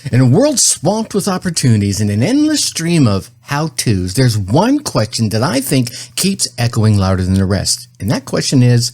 In a world swamped with opportunities and an endless stream of how-tos, there's one question that I think keeps echoing louder than the rest. And that question is,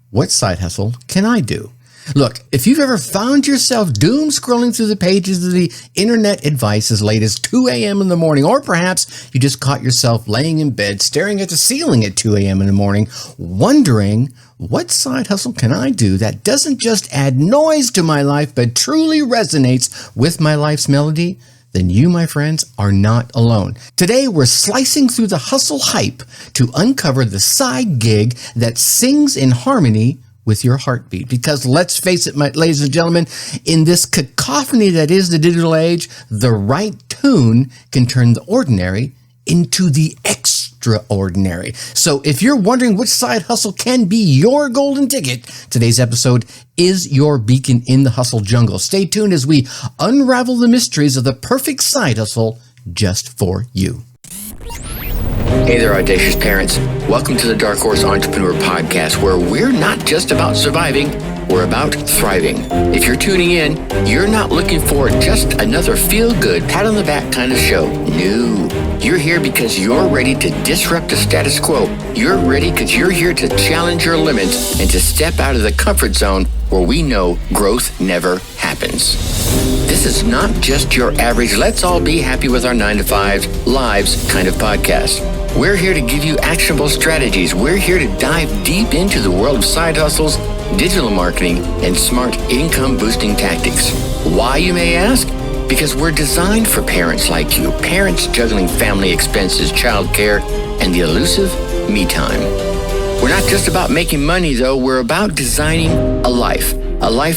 what side hustle can I do? Look, if you've ever found yourself doom scrolling through the pages of the internet advice as late as 2 a.m. in the morning, or perhaps you just caught yourself laying in bed staring at the ceiling at 2 a.m. in the morning, wondering, what side hustle can I do that doesn't just add noise to my life, but truly resonates with my life's melody? Then you, my friends, are not alone. Today, we're slicing through the hustle hype to uncover the side gig that sings in harmony with your heartbeat. Because let's face it, ladies and gentlemen, in this cacophony that is the digital age, the right tune can turn the ordinary into the extraordinary. So if you're wondering which side hustle can be your golden ticket, today's episode is your beacon in the hustle jungle. Stay tuned as we unravel the mysteries of the perfect side hustle just for you. Hey there, audacious parents. Welcome to the Dark Horse Entrepreneur Podcast, where we're not just about surviving, we're about thriving. If you're tuning in, you're not looking for just another feel-good, pat-on-the-back kind of show. No. You're here because you're ready to disrupt the status quo. You're ready because you're here to challenge your limits and to step out of the comfort zone where we know growth never happens. This is not just your average, let's all be happy with our 9-to-5 lives kind of podcast. We're here to give you actionable strategies. We're here to dive deep into the world of side hustles, digital marketing, and smart income boosting tactics. Why, you may ask? Because we're designed for parents like you, parents juggling family expenses, childcare, and the elusive me time. We're not just about making money, though. We're about designing a life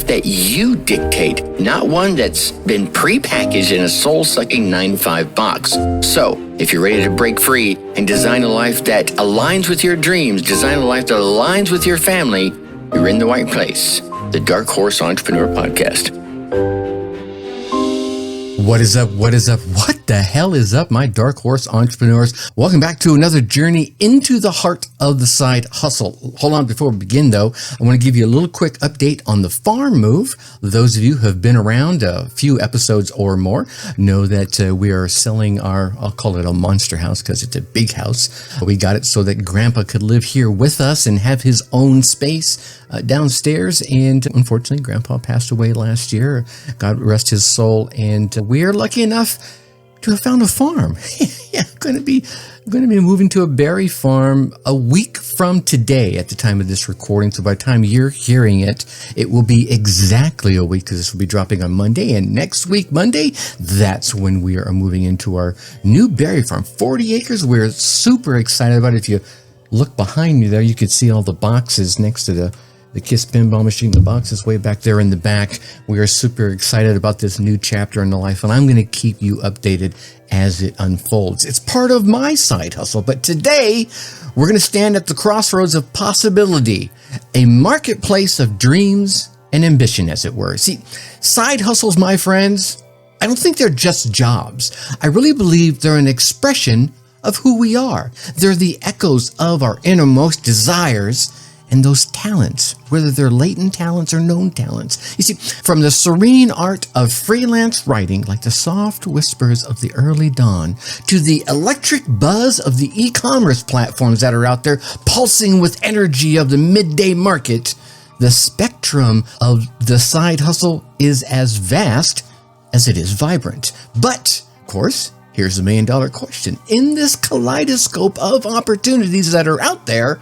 that you dictate, not one that's been prepackaged in a soul-sucking 9-to-5 box. So, if you're ready to break free and design a life that aligns with your dreams, design a life that aligns with your family, you're in the right place. The Dark Horse Entrepreneur Podcast. What is up? What is up? What the hell is up, my Dark Horse entrepreneurs? Welcome back to another journey into the heart of the side hustle. Hold on, before we begin though, I want to give you a little quick update on the farm move. Those of you who have been around a few episodes or more know that we are selling our, I'll call it a monster house because it's a big house. We got it so that Grandpa could live here with us and have his own space downstairs. And unfortunately, Grandpa passed away last year. God rest his soul. And we're lucky enough to have found a farm. Yeah, I'm going to be moving to a berry farm a week from today at the time of this recording. So by the time you're hearing it, it will be exactly a week because this will be dropping on Monday. And next week, Monday, that's when we are moving into our new berry farm. 40 acres. We're super excited about it. If you look behind me there, you can see all the boxes next to the KISS pinball machine. The box is way back there in the back. We are super excited about this new chapter in the life, and I'm going to keep you updated as it unfolds. It's part of my side hustle, but today we're going to stand at the crossroads of possibility, a marketplace of dreams and ambition, as it were. See, side hustles, my friends, I don't think they're just jobs. I really believe they're an expression of who we are. They're the echoes of our innermost desires and those talents, whether they're latent talents or known talents. You see, from the serene art of freelance writing, like the soft whispers of the early dawn, to the electric buzz of the e-commerce platforms that are out there pulsing with energy of the midday market, the spectrum of the side hustle is as vast as it is vibrant. But, of course, here's the million-dollar question. In this kaleidoscope of opportunities that are out there,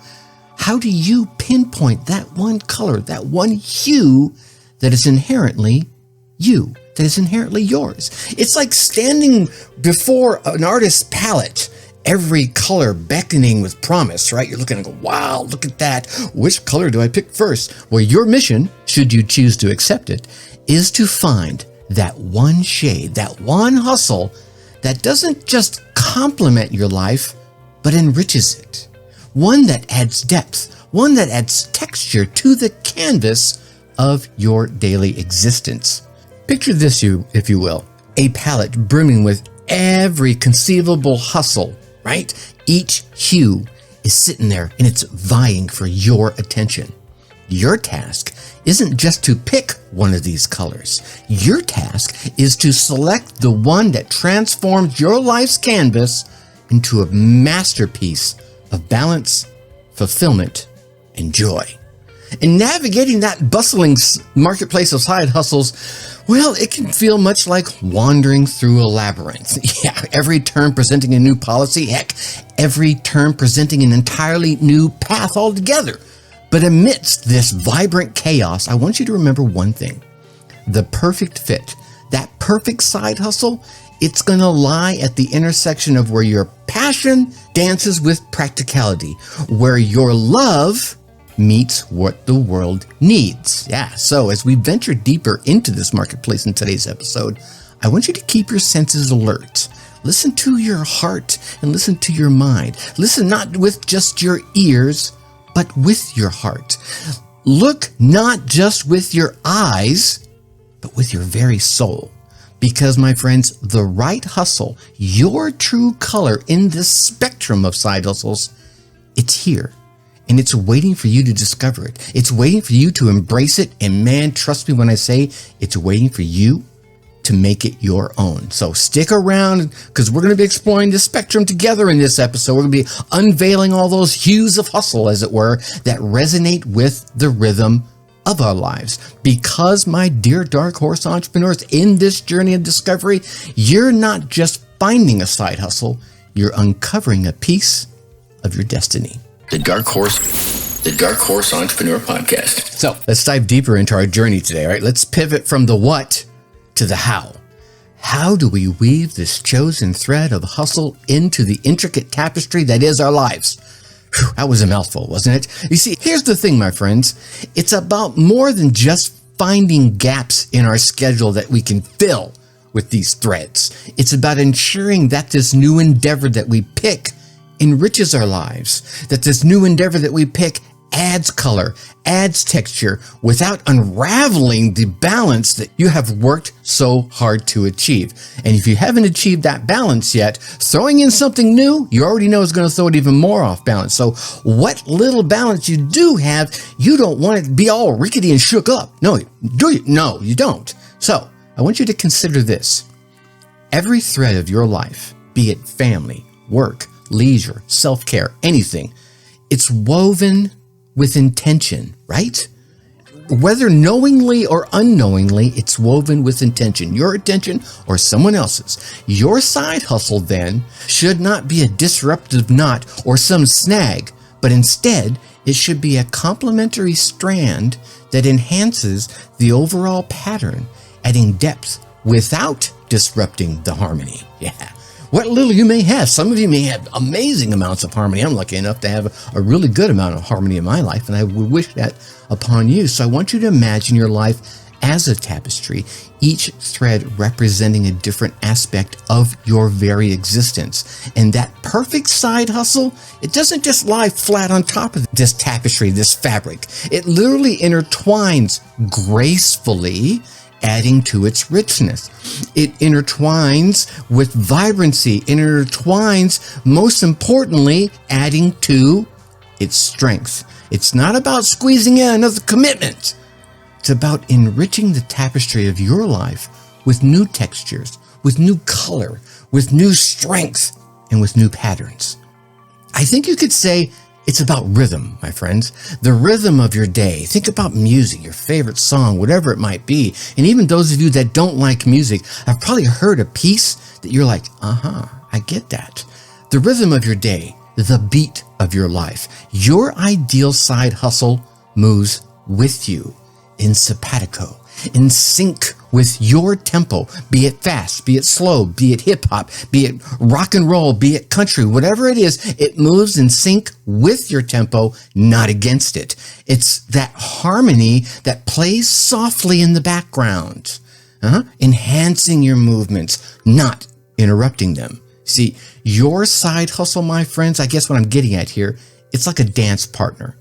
how do you pinpoint that one color, that one hue that is inherently you, that is inherently yours? It's like standing before an artist's palette, every color beckoning with promise, right? You're looking and go, wow, look at that. Which color do I pick first? Well, your mission, should you choose to accept it, is to find that one shade, that one hustle that doesn't just complement your life, but enriches it. One that adds depth, one that adds texture to the canvas of your daily existence. Picture this, if you will, a palette brimming with every conceivable hustle, right? Each hue is sitting there and it's vying for your attention. Your task isn't just to pick one of these colors. Your task is to select the one that transforms your life's canvas into a masterpiece of balance, fulfillment, and joy. And navigating that bustling marketplace of side hustles, well, it can feel much like wandering through a labyrinth. Yeah, every turn presenting a new policy, heck, every turn presenting an entirely new path altogether. But amidst this vibrant chaos, I want you to remember one thing. The perfect fit, that perfect side hustle, it's going to lie at the intersection of where your passion dances with practicality, where your love meets what the world needs. Yeah, so as we venture deeper into this marketplace in today's episode, I want you to keep your senses alert. Listen to your heart and listen to your mind. Listen not with just your ears, but with your heart. Look not just with your eyes, but with your very soul. Because, my friends, the right hustle, your true color in this spectrum of side hustles, it's here. And it's waiting for you to discover it. It's waiting for you to embrace it. And man, trust me when I say it's waiting for you to make it your own. So stick around, because we're going to be exploring the spectrum together in this episode. We're going to be unveiling all those hues of hustle, as it were, that resonate with the rhythm of our lives. Because, my dear dark horse entrepreneurs, in this journey of discovery, you're not just finding a side hustle, you're uncovering a piece of your destiny. The Dark Horse Entrepreneur Podcast. So let's dive deeper into our journey today. All right, let's pivot from the what to the how. How do we weave this chosen thread of hustle into the intricate tapestry that is our lives? Whew, that was a mouthful, wasn't it? You see, here's the thing, my friends. It's about more than just finding gaps in our schedule that we can fill with these threads. It's about ensuring that this new endeavor that we pick enriches our lives, that this new endeavor that we pick adds color, adds texture, without unraveling the balance that you have worked so hard to achieve. And if you haven't achieved that balance yet, throwing in something new, you already know is going to throw it even more off balance. So what little balance you do have, you don't want it to be all rickety and shook up. No, do you? No, you don't. So I want you to consider this. Every thread of your life, be it family, work, leisure, self-care, anything, it's woven with intention, right? Whether knowingly or unknowingly, it's woven with intention, your intention or someone else's. Your side hustle then should not be a disruptive knot or some snag, but instead it should be a complementary strand that enhances the overall pattern, adding depth without disrupting the harmony. Yeah. What little you may have. Some of you may have amazing amounts of harmony. I'm lucky enough to have a really good amount of harmony in my life, and I would wish that upon you. So I want you to imagine your life as a tapestry, each thread representing a different aspect of your very existence. And that perfect side hustle, it doesn't just lie flat on top of this tapestry, this fabric. It literally intertwines gracefully, adding to its richness. It intertwines with vibrancy. It intertwines, most importantly, adding to its strength. It's not about squeezing in another commitment. It's about enriching the tapestry of your life with new textures, with new color, with new strength, and with new patterns. I think you could say it's about rhythm, my friends. The rhythm of your day. Think about music, your favorite song, whatever it might be. And even those of you that don't like music, I've probably heard a piece that you're like, I get that. The rhythm of your day, the beat of your life. Your ideal side hustle moves with you in simpatico, in sync with your tempo, be it fast, be it slow, be it hip hop, be it rock and roll, be it country, whatever it is, it moves in sync with your tempo, not against it. It's that harmony that plays softly in the background, enhancing your movements, not interrupting them. See, your side hustle, my friends, I guess what I'm getting at here, it's like a dance partner.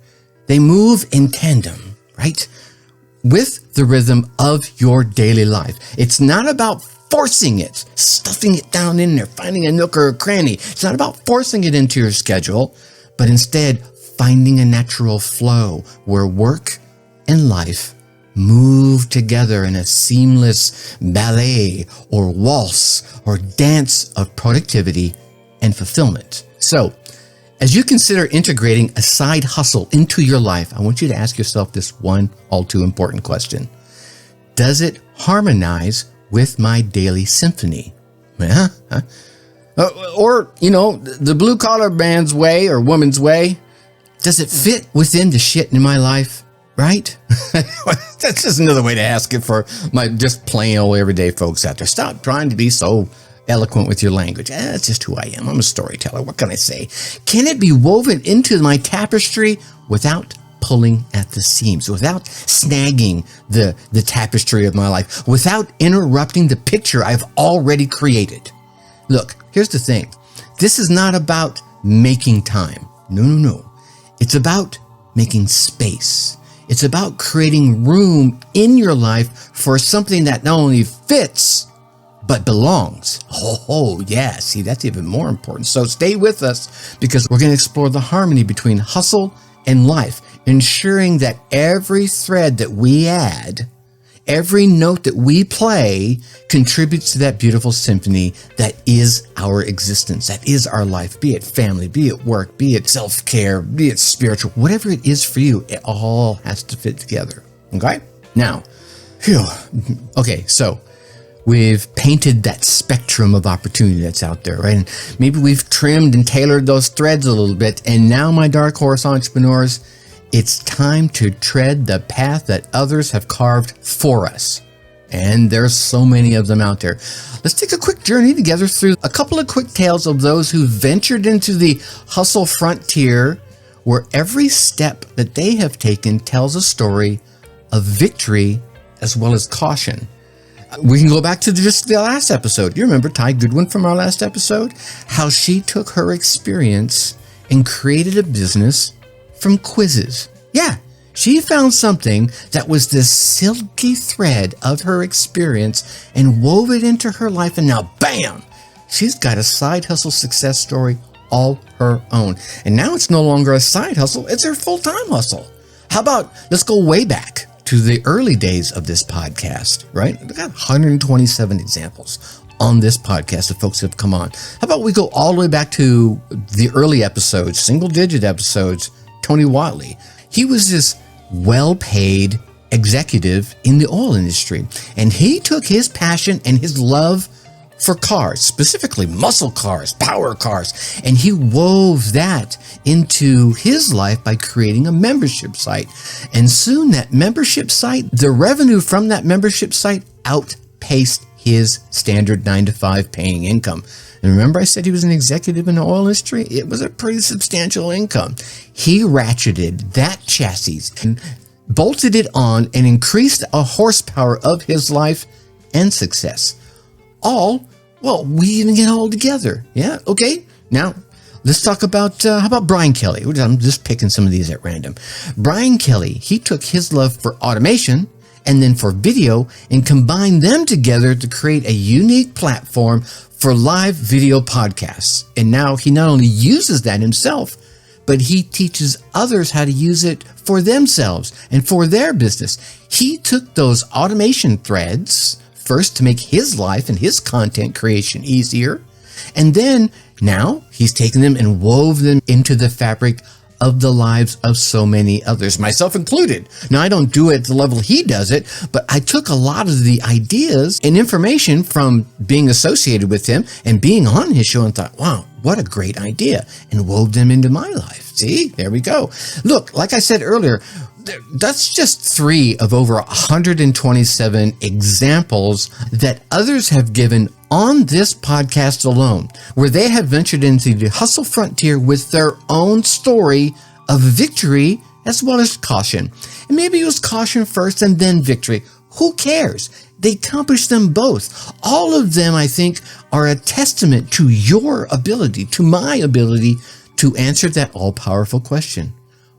They move in tandem, right? With the rhythm of your daily life. It's not about forcing it, stuffing it down in there, finding a nook or a cranny. It's not about forcing it into your schedule, but instead finding a natural flow where work and life move together in a seamless ballet or waltz or dance of productivity and fulfillment. So, as you consider integrating a side hustle into your life, I want you to ask yourself this one all too important question. Does it harmonize with my daily symphony? Or, the blue collar man's way or woman's way, does it fit within the shit in my life? Right? That's just another way to ask it for my just plain old everyday folks out there. Stop trying to be so eloquent with your language. That's just who I am. I'm a storyteller. What can I say? Can it be woven into my tapestry without pulling at the seams, without snagging the tapestry of my life, without interrupting the picture I've already created? Look, here's the thing. This is not about making time. No. It's about making space. It's about creating room in your life for something that not only fits, but belongs. Oh, yeah. See, that's even more important. So stay with us because we're going to explore the harmony between hustle and life, ensuring that every thread that we add, every note that we play contributes to that beautiful symphony that is our existence, that is our life, be it family, be it work, be it self-care, be it spiritual, whatever it is for you, it all has to fit together. Okay? Now, so we've painted that spectrum of opportunity that's out there, right? And maybe we've trimmed and tailored those threads a little bit. And now, my dark horse entrepreneurs, it's time to tread the path that others have carved for us. And there's so many of them out there. Let's take a quick journey together through a couple of quick tales of those who ventured into the hustle frontier, where every step that they have taken tells a story of victory as well as caution. We can go back to just the last episode. You remember Ty Goodwin from our last episode? How she took her experience and created a business from quizzes. Yeah, she found something that was this silky thread of her experience and wove it into her life, and now, bam, she's got a side hustle success story all her own. And now it's no longer a side hustle, it's her full-time hustle. How about, let's go way back to the early days of this podcast, right? We got 127 examples on this podcast of folks who have come on. How about we go all the way back to the early episodes, single-digit episodes, Tony Watley. He was this well-paid executive in the oil industry, and he took his passion and his love for cars, specifically muscle cars, power cars, and he wove that into his life by creating a membership site. And soon that membership site, the revenue from that membership site outpaced his standard 9-to-5 paying income. And remember I said he was an executive in the oil industry? It was a pretty substantial income. He ratcheted that chassis and bolted it on and increased a horsepower of his life and success. We even get all together. Yeah, okay. Now, let's talk about, how about Brian Kelly? I'm just picking some of these at random. Brian Kelly, he took his love for automation and then for video and combined them together to create a unique platform for live video podcasts. And now he not only uses that himself, but he teaches others how to use it for themselves and for their business. He took those automation threads first to make his life and his content creation easier. And then now he's taken them and wove them into the fabric of the lives of so many others, myself included. Now, I don't do it at the level he does it, but I took a lot of the ideas and information from being associated with him and being on his show and thought, wow, what a great idea, and wove them into my life. See, there we go. Look, like I said earlier, that's just 3 of over 127 examples that others have given on this podcast alone, where they have ventured into the hustle frontier with their own story of victory as well as caution. And maybe it was caution first and then victory. Who cares? They accomplished them both. All of them, I think, are a testament to your ability, to my ability to answer that all-powerful question.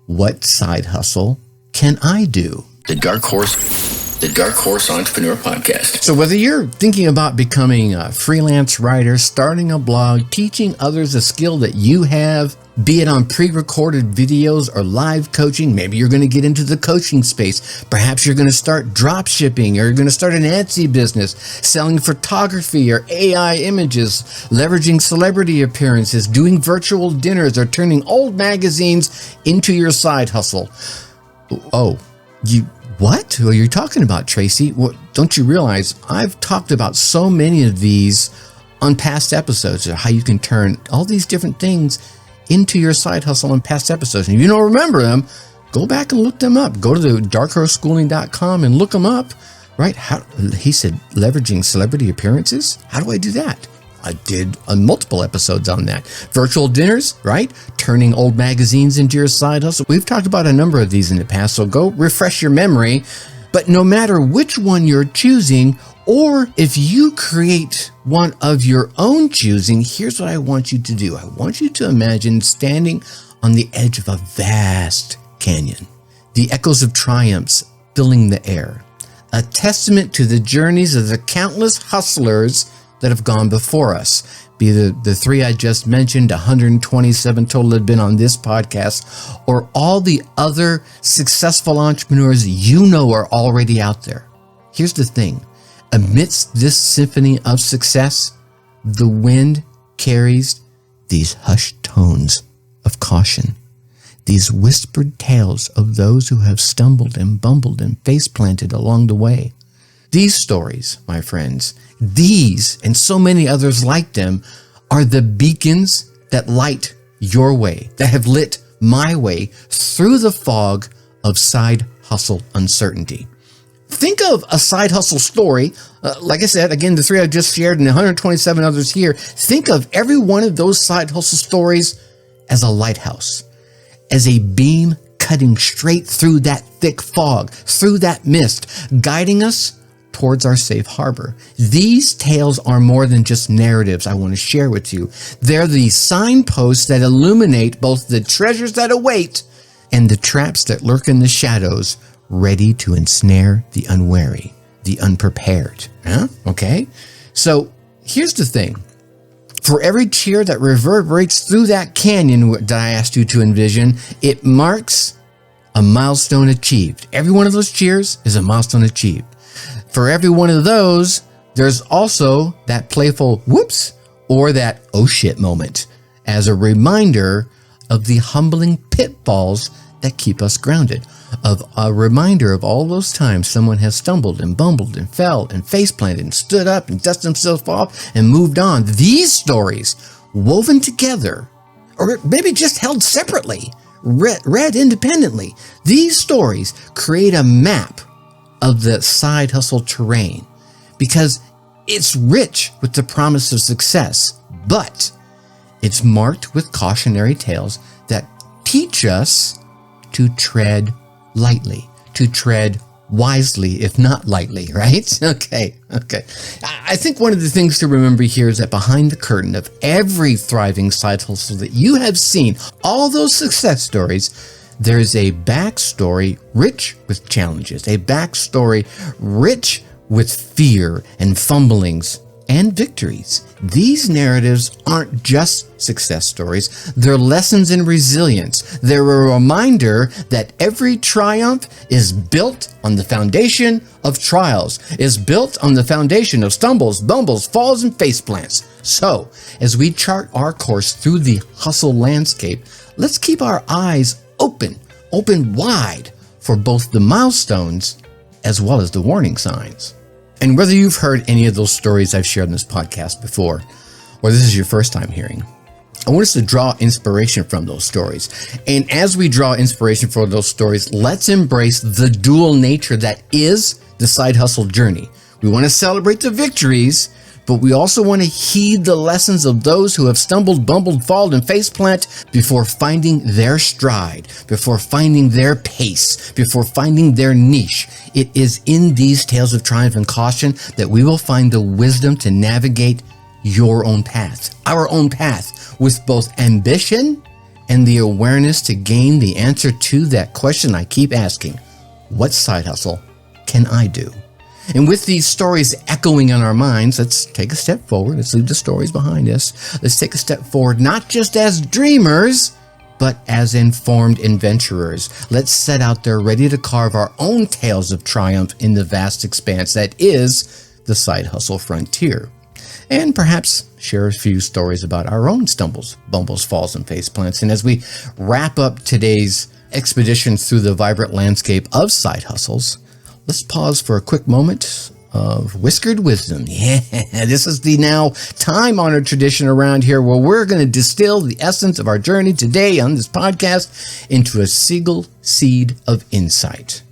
What side hustle can I do? The Dark Horse Entrepreneur Podcast. So whether you're thinking about becoming a freelance writer, starting a blog, teaching others a skill that you have, be it on pre-recorded videos or live coaching. Maybe you're going to get into the coaching space. Perhaps you're going to start drop shipping, or you're going to start an Etsy business, selling photography or AI images, leveraging celebrity appearances, doing virtual dinners, or turning old magazines into your side hustle. Oh, what are you talking about, Tracy? Don't you realize I've talked about so many of these on past episodes of how you can turn all these different things into your side hustle in past episodes. And if you don't remember them, go back and look them up. Go to the darkhorseschooling.com and look them up, right? He said leveraging celebrity appearances. How do I do that? I did multiple episodes on that. Virtual dinners, right? Turning old magazines into your side hustle. We've talked about a number of these in the past, so go refresh your memory. But no matter which one you're choosing, or if you create one of your own choosing, here's what I want you to do. I want you to imagine standing on the edge of a vast canyon, the echoes of triumphs filling the air, a testament to the journeys of the countless hustlers that have gone before us, be the three I just mentioned, 127 total have been on this podcast, or all the other successful entrepreneurs you know are already out there. Here's the thing. Amidst this symphony of success, the wind carries these hushed tones of caution, these whispered tales of those who have stumbled and bumbled and face-planted along the way. These stories, my friends, these and so many others like them, are the beacons that light your way, that have lit my way through the fog of side hustle uncertainty. Think of a side hustle story. Like I said, again, the three I just shared and 127 others here. Think of every one of those side hustle stories as a lighthouse, as a beam cutting straight through that thick fog, through that mist, guiding us towards our safe harbor. These tales are more than just narratives I want to share with you. They're the signposts that illuminate both the treasures that await and the traps that lurk in the shadows, ready to ensnare the unwary, the unprepared. Okay? So here's the thing. For every cheer that reverberates through that canyon that I asked you to envision, it marks a milestone achieved. Every one of those cheers is a milestone achieved. For every one of those, there's also that playful whoops or that oh shit moment as a reminder of the humbling pitfalls that keep us grounded, of a reminder of all those times someone has stumbled and bumbled and fell and face-planted and stood up and dusted themselves off and moved on. These stories, woven together, or maybe just held separately, read independently, these stories create a map of the side hustle terrain because it's rich with the promise of success, but it's marked with cautionary tales that teach us to tread lightly, to tread wisely, if not lightly, right? Okay. I think one of the things to remember here is that behind the curtain of every thriving side hustle that you have seen, all those success stories, there's a backstory rich with challenges, a backstory rich with fear and fumblings and victories. These narratives aren't just success stories. They're lessons in resilience. They're a reminder that every triumph is built on the foundation of trials, is built on the foundation of stumbles, bumbles, falls, and faceplants. So, as we chart our course through the hustle landscape, let's keep our eyes open wide for both the milestones as well as the warning signs. And whether you've heard any of those stories I've shared in this podcast before, or this is your first time hearing, I want us to draw inspiration from those stories. And as we draw inspiration from those stories, let's embrace the dual nature that is the side hustle journey. We want to celebrate the victories, but we also want to heed the lessons of those who have stumbled, bumbled, fallen, and faceplant before finding their stride, before finding their pace, before finding their niche. It is in these tales of triumph and caution that we will find the wisdom to navigate your own path, our own path, with both ambition and the awareness to gain the answer to that question I keep asking: what side hustle can I do? And with these stories echoing in our minds, let's take a step forward. Let's leave the stories behind us. Let's take a step forward, not just as dreamers, but as informed adventurers. Let's set out there ready to carve our own tales of triumph in the vast expanse that is the side hustle frontier. And perhaps share a few stories about our own stumbles, bumbles, falls, and face plants. And as we wrap up today's expedition through the vibrant landscape of side hustles, let's pause for a quick moment of whiskered wisdom. Yeah, this is the now time-honored tradition around here where we're going to distill the essence of our journey today on this podcast into a single seed of insight.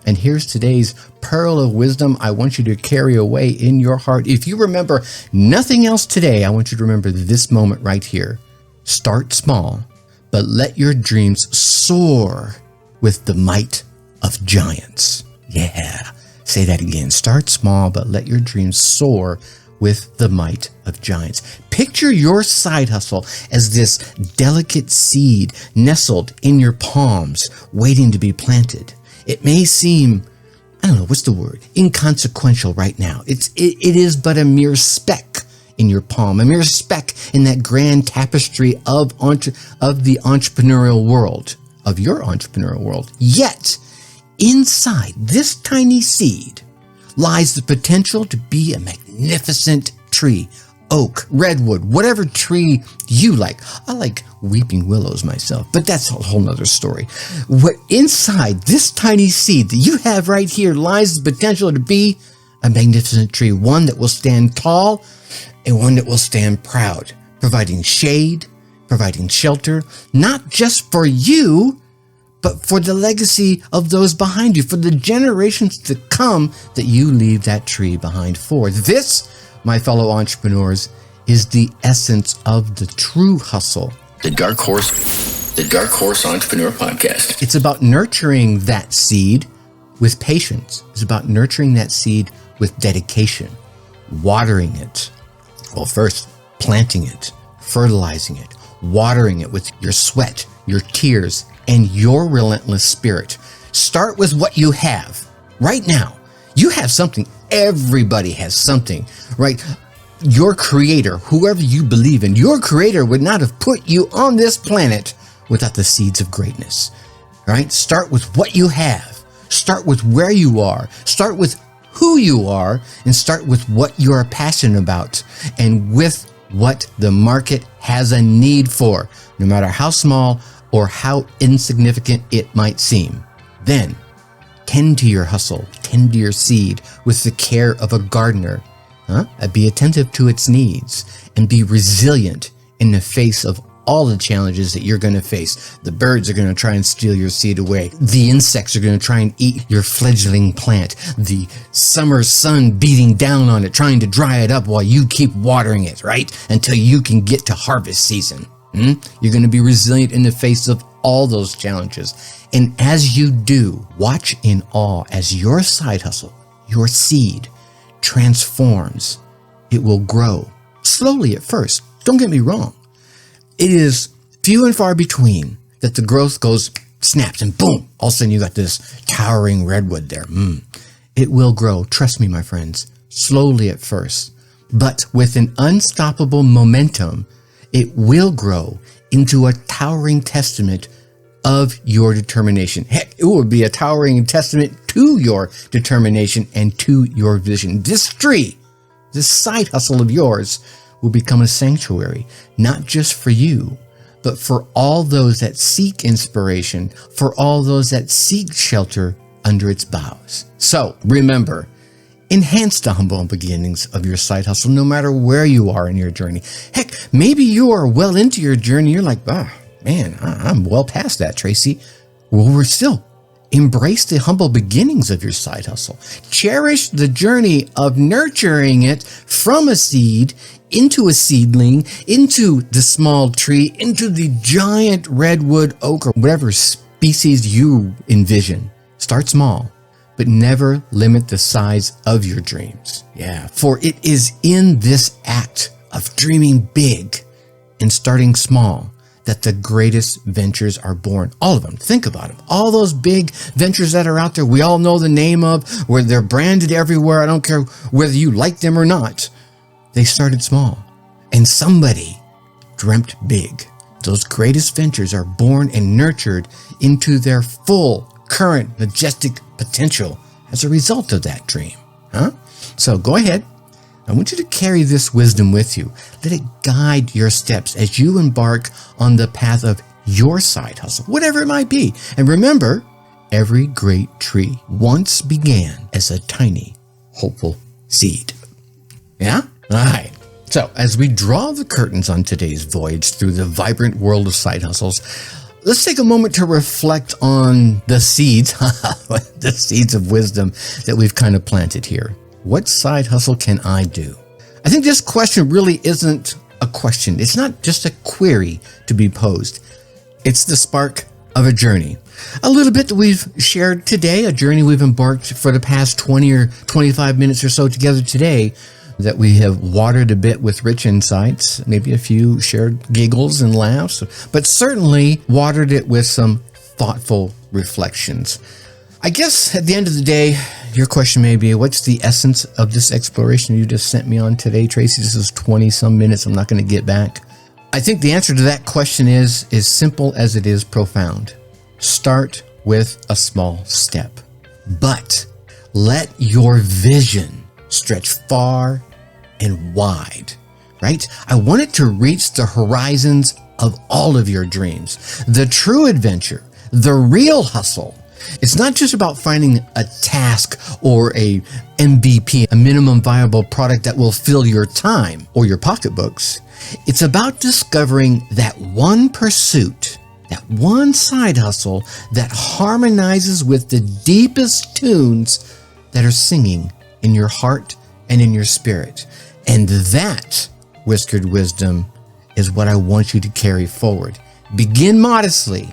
And here's today's pearl of wisdom I want you to carry away in your heart. If you remember nothing else today, I want you to remember this moment right here. Start small, but let your dreams soar with the might of giants. Yeah. Say that again. Start small, but let your dreams soar with the might of giants. Picture your side hustle as this delicate seed nestled in your palms, waiting to be planted. It may seem, I don't know, what's the word? Inconsequential right now. It is but a mere speck in your palm, a mere speck in that grand tapestry of the entrepreneurial world, of your entrepreneurial world. Yet, inside this tiny seed lies the potential to be a magnificent tree, oak, redwood, whatever tree you like. I like weeping willows myself, but that's a whole nother story. What inside this tiny seed that you have right here lies the potential to be a magnificent tree, one that will stand tall and one that will stand proud, providing shade, providing shelter, not just for you, but for the legacy of those behind you, for the generations to come that you leave that tree behind for. This, my fellow entrepreneurs, is the essence of the true hustle. The Dark Horse Entrepreneur Podcast. It's about nurturing that seed with patience. It's about nurturing that seed with dedication, watering it. Well, first, planting it, fertilizing it, watering it with your sweat, your tears, and your relentless spirit. Start with what you have right now. You have something. Everybody has something, right? Your creator, whoever you believe in, your creator would not have put you on this planet without the seeds of greatness, right? Start with what you have. Start with where you are. Start with who you are, and start with what you are passionate about and with what the market has a need for, no matter how small or how insignificant it might seem. Then, tend to your hustle, tend to your seed with the care of a gardener. Be attentive to its needs and be resilient in the face of all the challenges that you're going to face. The birds are going to try and steal your seed away. The insects are going to try and eat your fledgling plant. The summer sun beating down on it, trying to dry it up while you keep watering it, right? Until you can get to harvest season. You're going to be resilient in the face of all those challenges. And as you do, watch in awe as your side hustle, your seed, transforms. It will grow slowly at first. Don't get me wrong. It is few and far between that the growth goes, snaps, and boom, all of a sudden you got this towering redwood there. It will grow. Trust me, my friends, slowly at first, but with an unstoppable momentum. It will grow into a towering testament of your determination. Heck, it will be a towering testament to your determination and to your vision. This tree, this side hustle of yours, will become a sanctuary, not just for you, but for all those that seek inspiration, for all those that seek shelter under its boughs. So remember, enhance the humble beginnings of your side hustle, no matter where you are in your journey. Heck, maybe you are well into your journey. You're like, man, I'm well past that, Tracy. Well, we're still. Embrace the humble beginnings of your side hustle. Cherish the journey of nurturing it from a seed into a seedling, into the small tree, into the giant redwood, oak, or whatever species you envision. Start small, but never limit the size of your dreams. Yeah, for it is in this act of dreaming big and starting small that the greatest ventures are born. All of them. Think about them. All those big ventures that are out there, we all know the name of, where they're branded everywhere. I don't care whether you like them or not. They started small, and somebody dreamt big. those greatest ventures are born and nurtured into their full, current, majestic potential as a result of that dream. So go ahead. I want you to carry this wisdom with you. Let it guide your steps as you embark on the path of your side hustle, whatever it might be. And remember, every great tree once began as a tiny, hopeful seed. Yeah? All right. So as we draw the curtains on today's voyage through the vibrant world of side hustles, let's take a moment to reflect on the seeds, the seeds of wisdom that we've kind of planted here. What side hustle can I do? I think this question really isn't a question. It's not just a query to be posed. It's the spark of a journey. A little bit that we've shared today, a journey we've embarked for the past 20 or 25 minutes or so together today, that we have watered a bit with rich insights, maybe a few shared giggles and laughs, but certainly watered it with some thoughtful reflections. I guess at the end of the day, your question may be, what's the essence of this exploration you just sent me on today, Tracy? This is 20 some minutes I'm not going to get back. I think the answer to that question is as simple as it is profound. Start with a small step, but let your vision stretch far and wide, right? I want it to reach the horizons of all of your dreams. The true adventure, the real hustle, it's not just about finding a task or a MVP, a minimum viable product that will fill your time or your pocketbooks. It's about discovering that one pursuit, that one side hustle that harmonizes with the deepest tunes that are singing in your heart and in your spirit. And that, whiskered wisdom, is what I want you to carry forward. Begin modestly,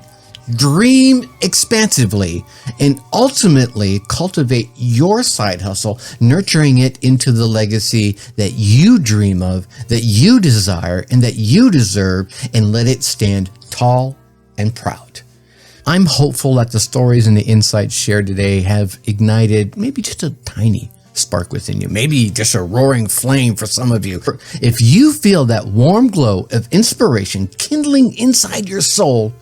dream expansively, and ultimately cultivate your side hustle, nurturing it into the legacy that you dream of, that you desire, and that you deserve, and let it stand tall and proud. I'm hopeful that the stories and the insights shared today have ignited maybe just a tiny spark within you, maybe just a roaring flame for some of you. If you feel that warm glow of inspiration kindling inside your soul,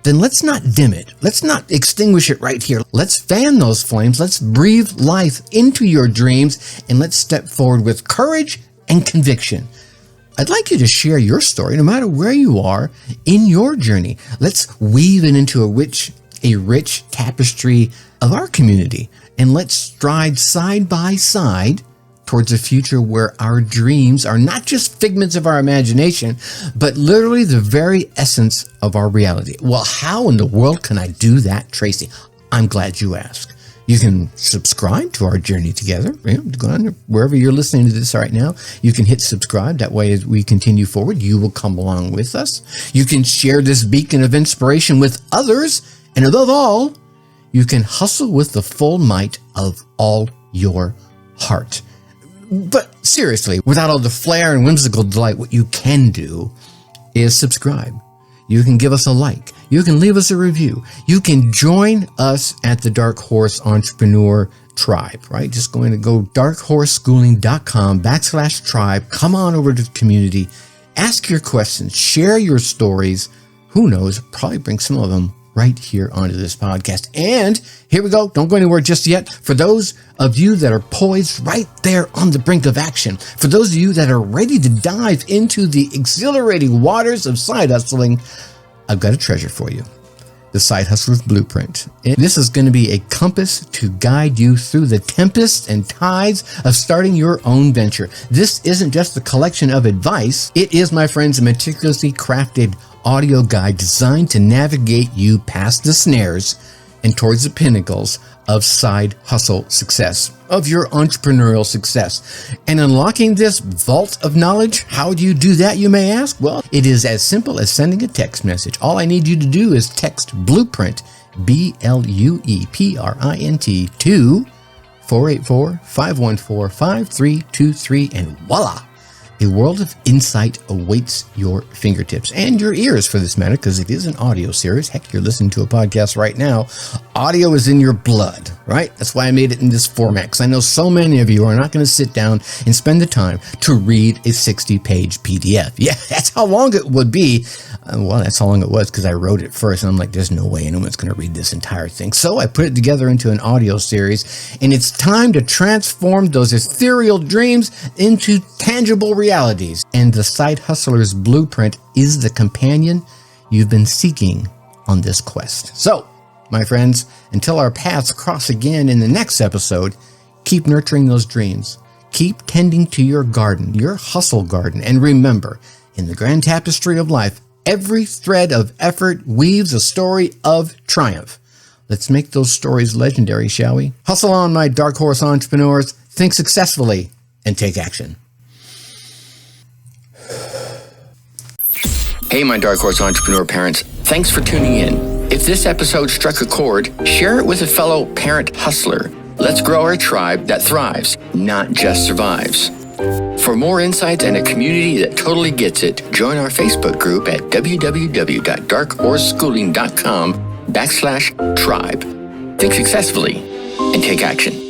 then let's not dim it. Let's not extinguish it right here. Let's fan those flames. Let's breathe life into your dreams, and let's step forward with courage and conviction. I'd like you to share your story, no matter where you are in your journey. Let's weave it into a rich tapestry of our community, and let's stride side by side towards a future where our dreams are not just figments of our imagination, but literally the very essence of our reality. Well, how in the world can I do that, Tracy? I'm glad you asked. You can subscribe to our journey together. Go on wherever you're listening to this right now. You can hit subscribe. That way, as we continue forward, you will come along with us. You can share this beacon of inspiration with others. And above all, you can hustle with the full might of all your heart. But seriously, without all the flair and whimsical delight, what you can do is subscribe. You can give us a like. You can leave us a review. You can join us at the Dark Horse Entrepreneur Tribe, right? Just going to go darkhorseschooling.com/tribe. Come on over to the community. Ask your questions. Share your stories. Who knows? Probably bring some of them right here onto this podcast. And here we go. Don't go anywhere just yet. For those of you that are poised right there on the brink of action, for those of you that are ready to dive into the exhilarating waters of side hustling, I've got a treasure for you. The Side Hustler's Blueprint. And this is going to be a compass to guide you through the tempests and tides of starting your own venture. This isn't just a collection of advice. It is, my friends, a meticulously crafted audio guide designed to navigate you past the snares and towards the pinnacles of side hustle success, of your entrepreneurial success. And unlocking this vault of knowledge, how do you do that, you may ask? Well, it is as simple as sending a text message. All I need you to do is text Blueprint, BLUEPRINT, to 484-514-5323, and voila! A world of insight awaits your fingertips and your ears, for this matter, because it is an audio series. Heck, you're listening to a podcast right now. Audio is in your blood, right? That's why I made it in this format, because I know so many of you are not going to sit down and spend the time to read a 60-page PDF. Yeah, that's how long it would be. Well, that's how long it was, because I wrote it first, and I'm like, there's no way anyone's going to read this entire thing. So I put it together into an audio series, and it's time to transform those ethereal dreams into tangible realities. And the Side Hustler's Blueprint is the companion you've been seeking on this quest. So, my friends, until our paths cross again in the next episode, keep nurturing those dreams. Keep tending to your garden, your hustle garden. And remember, in the grand tapestry of life, every thread of effort weaves a story of triumph. Let's make those stories legendary, shall we? Hustle on, my dark horse entrepreneurs. Think successfully and take action. Hey, my Dark Horse Entrepreneur parents. Thanks for tuning in. If this episode struck a chord, share it with a fellow parent hustler. Let's grow our tribe that thrives, not just survives. For more insights and a community that totally gets it, join our Facebook group at www.darkhorseschooling.com/tribe. Think successfully and take action.